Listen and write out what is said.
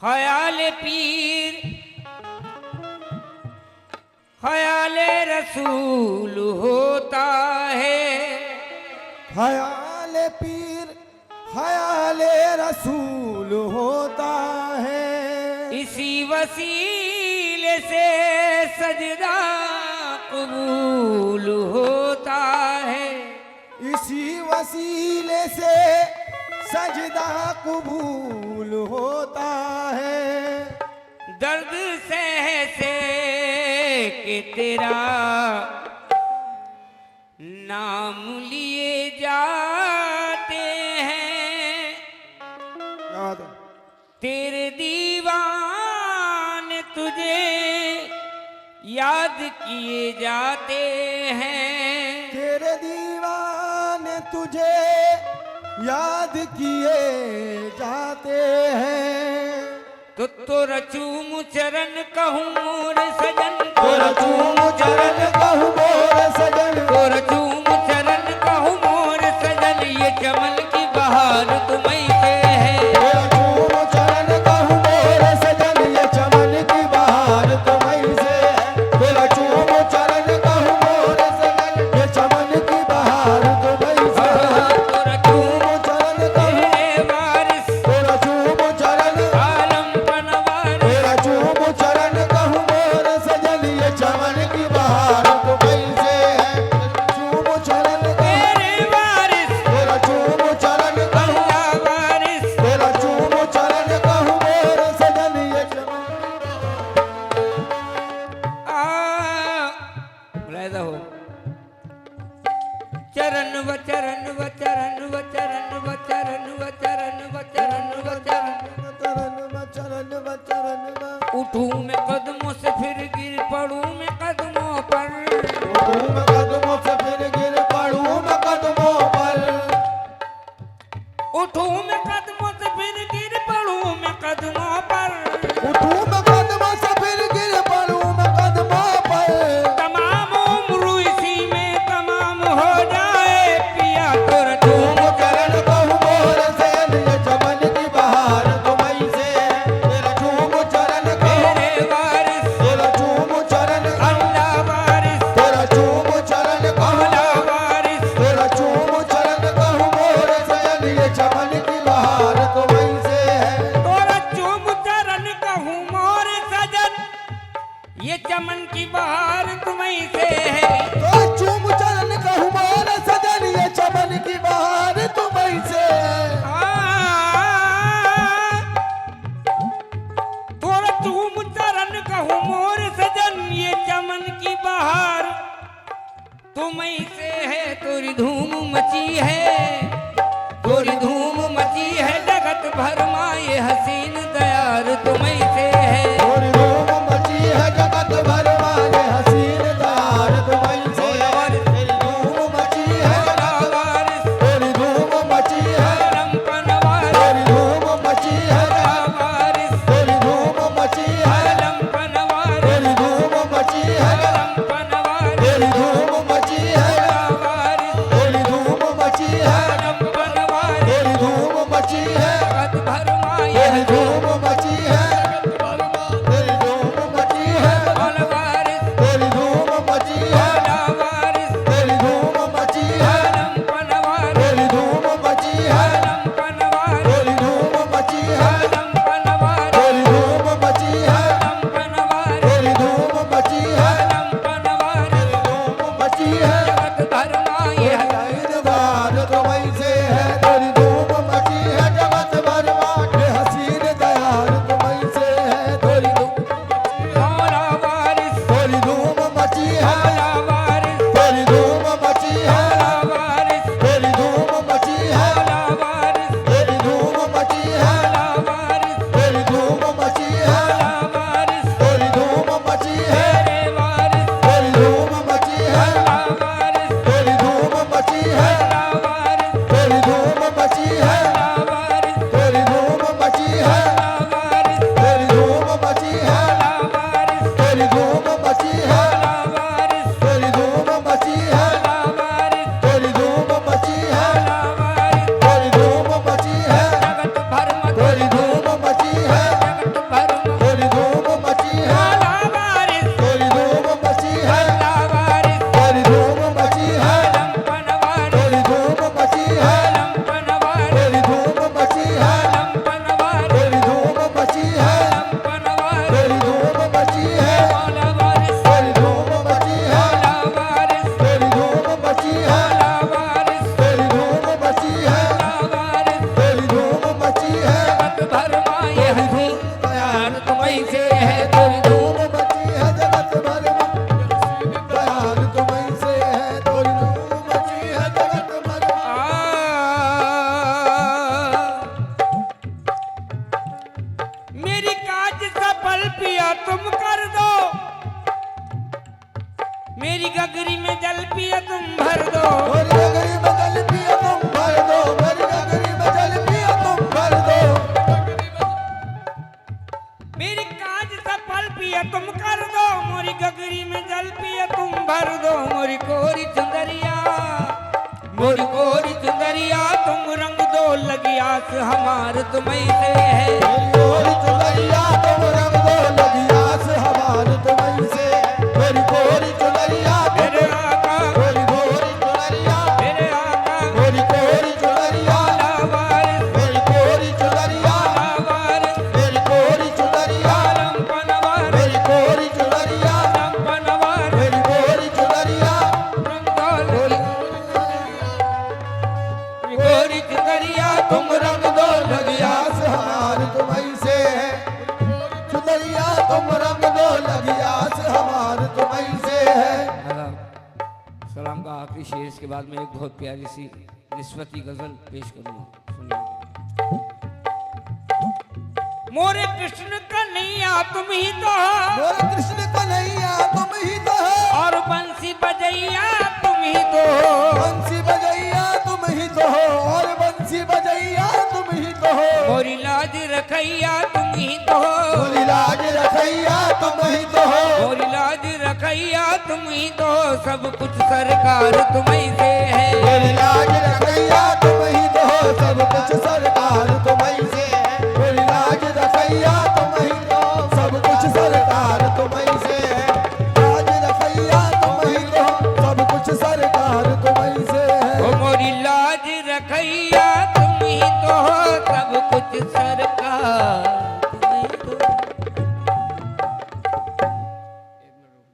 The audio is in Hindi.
ख्याल पीर ख्याल रसूल होता है। ख्याल पीर ख्याल रसूल होता है। इसी वसीले से सजदा कबूल होता है। इसी वसीले से सजदा कबूल होता है। दर्द से कि तेरा नाम लिए जाते हैं। याद है? तेरे दीवाने तुझे याद किए जाते हैं। तेरे दीवाने तुझे याद किए जाते हैं। तो रचूम चरण कहूँ मोर सजन, तो रचूम चरण कहूँ मोर सजन, तो रचूम चरण कहूँ मोर सजन, ये चमन की बहार तुम्हीं पे है। तो रचूम चरण कहूँ मोर सजन, ये चमन की बहार तुम्हीं से है। तो रचूम चरण कहूँ मोर सजन, ये चमन की बहार तुम्हीं से है। तो रचूम चरण कहूँ तेरे वारिस तो रचूम चरण, आलम पनवार, तो रचूम चरण कहूँ मोर सजन, ये चमन की बहार तुम्हीं से है। रचूम चरण तेरे वारिस तेरा चूम चरण कहूँ, अल्लाह वारिस। तेरा चूम चरण कहूँ मोर सजन, ये चमन मुलाहिजा हो। चरण व चरण व चरण व चरण व चरण व चरण व चरण व चरण, चरण चरण उठूं मैं कदमों से फिर गिर पड़ूं मैं कदमों पर। मैं कदमों से फिर गिर पड़ूं मैं कदमों पर। उठूं मैं कदमों से फिर गिर पड़ूं मैं कदमों पर। उठूं मैं कदमों से फिर गिर पड़ूं मैं कदमों पर। तमाम उम्र इसी में तमाम हो जाए पिया तो रचूं चूम चरण कहूँ मोर सजन, ये चमन की बहार तुम्हीं से है। तेरा चूम चरण कहूँ, तेरे वारिस तेरा चूम चरण अल्लाह वारिस तेरा चूम चरण कहूँ, मौला वारिस। तेरा चूम चरण कहूँ मोर सजन, ये चमन की बहार तुम्हीं से है। तोरा चूम चरण कहूँ मोर सजन, ये चमन की बहार तुम्हीं से है। तो चूम चरण कहूँ मोर सजन, ये चमन की बहार तुम्हीं से है। तोरा चूम चरण कहूँ मोर सजन, ये चमन की बहार तुम्हीं से है। तोरी धूम मची है, तोरी धूम मची है जगत भर माँ, ये हसीन दयार तुम्हीं से है। और धूम मची है जगत भर वाले हसीन दयार तुम्हीं से है। तेरी धूम मची है, मौला वारिस तेरी धूम मची है, आलम पनवार, तेरी धूम मची है, मौला वारिस तेरी धूम मची है, आलम पनवार, तेरी धूम मची है, आलम पनवार, तेरी धूम मची है, मौला वारिस तेरी धूम मची मोरी कोरी चुनरिया तुम रंग दो लगी आस हमार तुम्हें से है। मेरी कोरी चुनरिया तुम रंग दो लगी आस हमार तुम्हीं से। मेरी कोरी चुनरिया मेरे आका मेरी कोरी चुनरिया मेरे आका मेरी कोरी चुनरिया लावारिस मेरी कोरी चुनरिया लावारिस मेरी कोरी चुनरिया रंपनवार मेरी कोरी चुनरिया रंपनवार मेरी कोरी चुनरिया रंगोल गोरी चुनरिया तुम रंग दो लगी आस हमार तुम्हीं से है। चुनरिया तुम रंग दो लगी आस हमार तुम्हीं से है। सलाम का आखिरी शेर, इसके बाद में एक बहुत प्यारी सी निस्वती गजल पेश करूंगा, सुनिए। मोरे कृष्ण कन्हैया तुम ही तो हो मोरे कृष्ण कन्हैया तुम ही तो हो। और बंसी बजैया तुम ही तो हो। बंसी बजैया तुम ही तो हो और बंसी बजैया तुम ही तो हो। मोरी लाज रखैया तुम ही तो हो। मोरी लाज रखैया तुम ही तो हो। मोरी लाज रखैया तुम ही तो हो। सब कुछ सरकार तुम्हीं से है। मोरी लाज रखैया तुम ही तो हो। सब कुछ सरकार तुम्हीं से है। मोरी लाज रखैया तुम ही तो हो। सब कुछ सरकार तुम्हीं से है। लाज रखैया तुम ही तो हो। सब कुछ सरकार तुम्हीं से है। ओ मोरी लाज रखैया तुम ही तो हो। सब कुछ सरकार